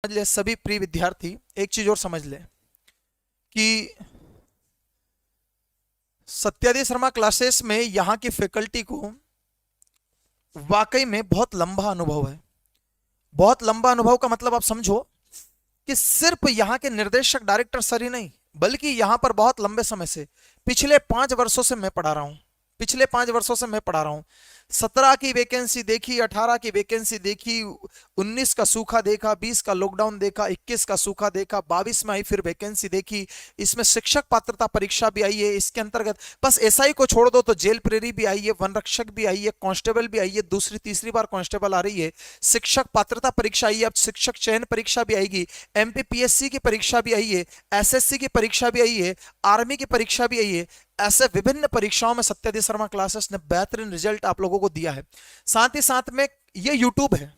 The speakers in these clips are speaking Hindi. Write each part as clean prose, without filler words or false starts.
समझ ले सभी प्रिय विद्यार्थी, एक चीज और समझ ले कि सत्यादि शर्मा क्लासेस में यहाँ की फैकल्टी को वाकई में बहुत लंबा अनुभव है। बहुत लंबा अनुभव का मतलब आप समझो कि सिर्फ यहाँ के निर्देशक डायरेक्टर सर ही नहीं, बल्कि यहाँ पर बहुत लंबे समय से पिछले 5 वर्षों से मैं पढ़ा रहा हूँ। पिछले 5 वर्षों से मैं पढ़ा रहा हूँ। 17 की वैकेंसी देखी, 18 की वैकेंसी देखी, 19 का सूखा देखा, 20 का लॉकडाउन देखा, 21 का सूखा देखा, 22 में आई फिर वैकेंसी देखी। इसमें शिक्षक पात्रता परीक्षा भी आई है। इसके अंतर्गत बस एसआई को छोड़ दो तो जेल प्रेरी भी आई है, वन रक्षक भी आई है, कांस्टेबल भी आई है, दूसरी तीसरी बार कांस्टेबल आ रही है। शिक्षक पात्रता परीक्षा आई है, अब शिक्षक चयन परीक्षा भी आएगी, एमपीपीएससी की परीक्षा भी आई है, एसएससी की परीक्षा भी आई है, आर्मी की परीक्षा भी आई है। ऐसे विभिन्न परीक्षाओं में सत्यादि शर्मा क्लासेस ने बेहतरीन रिजल्ट आप लोगों को दिया है। साथ ही साथ में ये यूट्यूब है,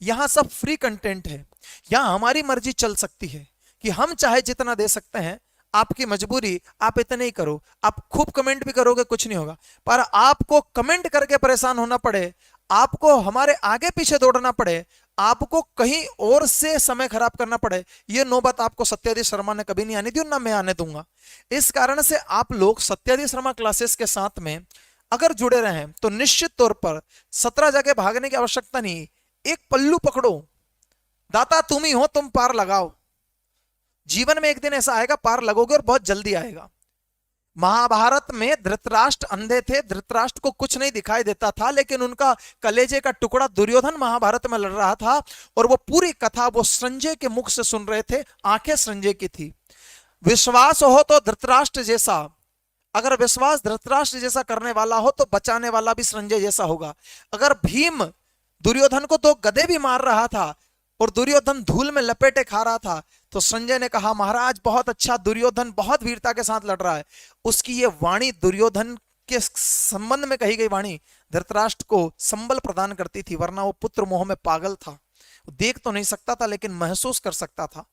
यहां सब फ्री कंटेंट है। यहां हमारी मर्जी चल सकती है कि हम चाहे जितना दे सकते हैं। आपकी मजबूरी, आप इतने ही करो। आप खूब कमेंट भी करोगे कुछ नहीं होगा, पर आपको कमेंट करके परेशान होना पड़े, आपको हमारे आगे पीछे दौड़ना पड़े, आपको कहीं और से समय खराब करना पड़े, ये नौबत आपको सत्यादि शर्मा ने कभी नहीं आने दी और ना मैं आने दूंगा। इस कारण से आप लोग सत्यादि शर्मा क्लासेस के साथ में अगर जुड़े रहे तो निश्चित तौर पर 17 जगह भागने की आवश्यकता नहीं। एक पल्लू पकड़ो, दाता तुम ही हो, तुम पार लगाओ। जीवन में एक दिन ऐसा आएगा, पार लगोगे और बहुत जल्दी आएगा। महाभारत में धृतराष्ट्र अंधे थे, धृतराष्ट्र को कुछ नहीं दिखाई देता था, लेकिन उनका कलेजे का टुकड़ा दुर्योधन महाभारत में लड़ रहा था और वो पूरी कथा वो संजय के मुख से सुन रहे थे। आंखें संजय की थी। विश्वास हो तो धृतराष्ट्र जैसा, अगर विश्वास धृतराष्ट्र जैसा करने वाला हो तो बचाने वाला भी संजय जैसा होगा। अगर भीम दुर्योधन को दो गदे भी मार रहा था और दुर्योधन धूल में लपेटे खा रहा था, तो संजय ने कहा महाराज बहुत अच्छा, दुर्योधन बहुत वीरता के साथ लड़ रहा है। उसकी ये वाणी दुर्योधन के संबंध में कही गई वाणी धृतराष्ट्र को संबल प्रदान करती थी, वरना वो पुत्र मोह में पागल था। देख तो नहीं सकता था लेकिन महसूस कर सकता था।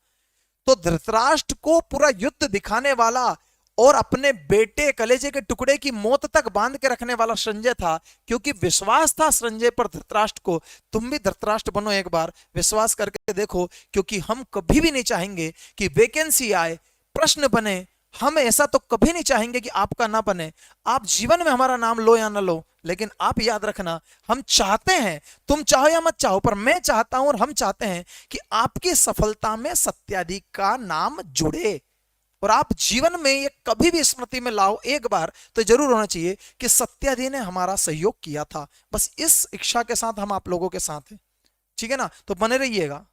तो धृतराष्ट्र को पूरा युद्ध दिखाने वाला और अपने बेटे कलेजे के टुकड़े की मौत तक बांध के रखने वाला संजय था, क्योंकि विश्वास था संजय पर धृतराष्ट्र को। तुम भी धृतराष्ट्र बनो, एक बार विश्वास करके देखो, क्योंकि हम कभी भी नहीं चाहेंगे कि वैकेंसी आए, प्रश्न बने। हम ऐसा तो कभी नहीं चाहेंगे कि आपका ना बने। आप जीवन में हमारा नाम लो या ना लो, लेकिन आप याद रखना, हम चाहते हैं, तुम चाहो या मत चाहो, पर मैं चाहता हूं और हम चाहते हैं कि आपकी सफलता में सत्यादि का नाम जुड़े। और आप जीवन में ये कभी भी स्मृति में लाओ, एक बार तो जरूर होना चाहिए कि सत्यादि ने हमारा सहयोग किया था। बस इस इच्छा के साथ हम आप लोगों के साथ हैं। ठीक है ना? तो बने रहिएगा।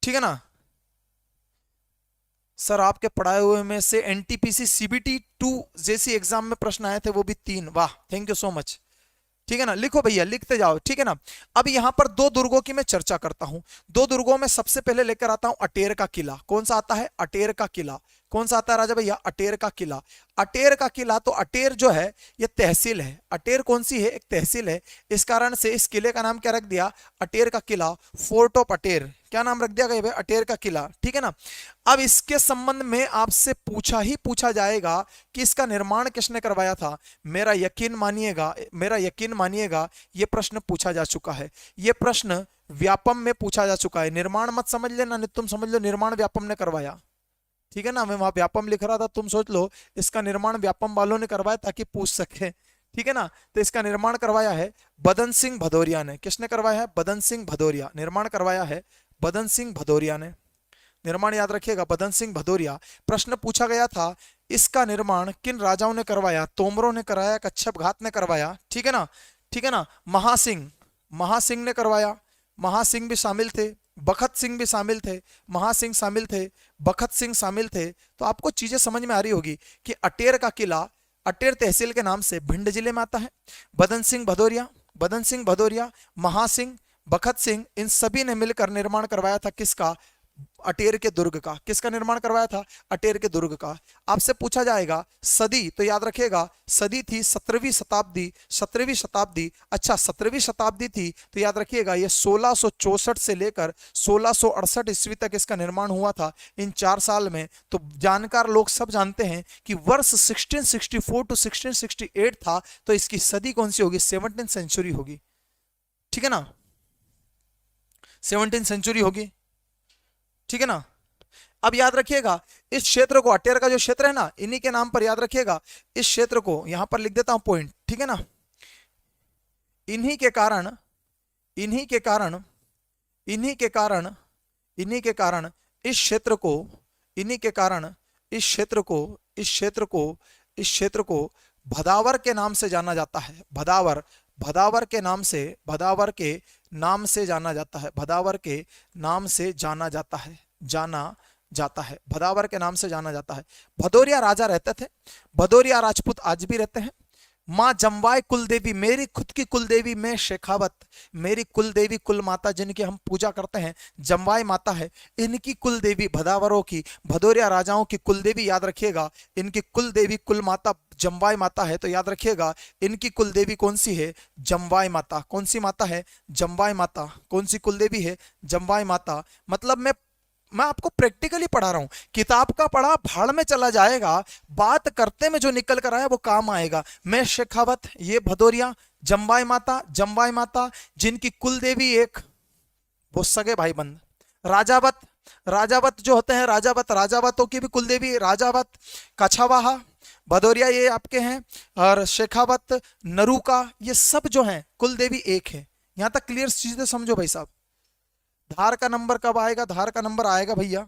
ठीक है ना? सर आपके पढ़ाए हुए में से एनटीपीसी सीबीटी 2 जैसी एग्जाम में प्रश्न आए थे, वो भी 3। वाह, थैंक यू सो मच। ठीक है ना? लिखो भैया, लिखते जाओ। ठीक है ना? अब यहां पर 2 दुर्गों की मैं चर्चा करता हूं। 2 दुर्गों में सबसे पहले लेकर आता हूं अटेर का किला। कौन सा आता है? अटेर का किला। कौन सा आता है राजा भैया? अटेर का किला। अटेर का किला, तो अटेर जो है ये तहसील है। अटेर कौन सी है? एक तहसील है। इस कारण से इस किले का नाम क्या रख दिया? अटेर का किला, फोर्ट ऑफ अटेर। क्या नाम रख दिया गया भाई? अटेर का किला। ठीक है ना? अब इसके संबंध में आपसे पूछा ही पूछा जाएगा कि इसका निर्माण किसने करवाया था। मेरा यकीन मानिएगा, मेरा यकीन मानिएगा, यह प्रश्न पूछा जा चुका है। यह प्रश्न व्यापम में पूछा जा चुका है। निर्माण मत समझ लेना, तुम समझ लो निर्माण व्यापम ने करवाया। ठीक है ना? मैं वहां व्यापम लिख रहा था, तुम सोच लो इसका निर्माण व्यापम वालों ने करवाया ताकि पूछ सके। ठीक है ना? तो इसका निर्माण करवाया है बदन सिंह भदौरिया ने। किसने करवाया है? बदन सिंह भदौरिया। निर्माण करवाया है बदन सिंह भदौरिया ने। निर्माण याद रखिएगा, बदन सिंह भदौरिया। प्रश्न पूछा गया था इसका निर्माण किन राजाओं ने करवाया? तोमरों ने कराया, कच्छप घात ने करवाया। ठीक है ना? ठीक है ना? महासिंह, महासिंह ने करवाया। महासिंह भी शामिल थे, बखत सिंह भी शामिल थे, महासिंह शामिल थे, बखत सिंह शामिल थे। तो आपको चीजें समझ में आ रही होगी कि अटेर का किला अटेर तहसील के नाम से भिंड जिले में आता है। बदन सिंह भदौरिया, बदन सिंह भदौरिया, महासिंह, बखत सिंह, इन सभी ने मिलकर निर्माण करवाया था किसका? अटेर के दुर्ग का। किसका निर्माण करवाया था? अटेर के दुर्ग का। आपसे पूछा जाएगा सदी, तो याद रखिएगा सदी थी 17वीं शताब्दी। 17वीं शताब्दी, अच्छा 17वीं शताब्दी थी तो याद रखिएगा ये 1664 से लेकर 1668 ईस्वी तक इसका निर्माण हुआ था। इन 4 साल में तो जानकार लोग सब जानते हैं कि वर्ष 1664 टू 1668 था, तो इसकी सदी कौन सी होगी? 17th सेंचुरी होगी। ठीक है ना? 17वीं सेंचुरी होगी, ठीक है ना। अब याद रखिएगा इस क्षेत्र को, अटेर का जो क्षेत्र है ना, इन्हीं के नाम पर याद रखिएगा। इस क्षेत्र को यहां पर लिख देता हूं पॉइंट, ठीक है ना। इन्हीं के कारण, इन्हीं के कारण, इन्हीं के कारण, इन्हीं के कारण इस क्षेत्र को, इन्हीं के कारण इस क्षेत्र को, इस क्षेत्र को, इस क्षेत्र को भदावर के नाम से जाना जाता है। भदावर, भदावर के नाम से, भदावर के नाम से जाना जाता है, भदावर के नाम से जाना जाता है, जाना जाता है, भदावर के नाम से जाना जाता है। भदौरिया राजा रहते थे, भदौरिया राजपूत आज भी रहते हैं। माँ जमवाई कुलदेवी, मेरी खुद की कुलदेवी मैं शेखावत, मेरी कुलदेवी कुल माता जिनकी हम पूजा करते हैं जमवाई माता है। इनकी कुलदेवी भदावरों की, भदौरिया राजाओं की कुलदेवी याद रखिएगा, इनकी कुलदेवी कुल माता जमवाई माता है। तो याद रखिएगा इनकी कुलदेवी कौन सी है? जमवाई माता। कौन सी माता है? जमवाई माता। कौन सी कुलदेवी है? जमवाई माता। मतलब मैं आपको प्रैक्टिकली पढ़ा रहा हूं, किताब का पढ़ा भाड़ में चला जाएगा, बात करते में जो निकल कर आया वो काम आएगा। मैं शेखावत, ये भदौरिया, जमवाई माता, जमवाई माता जिनकी कुलदेवी एक, वो सगे भाई बंद। राजावत, राजावत जो होते हैं राजावत, राजावतों की भी कुलदेवी राजावत, कछावाहा, भदौरिया ये आपके हैं, और शेखावत, नरूका, ये सब जो हैं कुलदेवी एक है। यहां तक क्लियर चीजें समझो भाई साहब। धार का नंबर कब आएगा? धार का नंबर आएगा भैया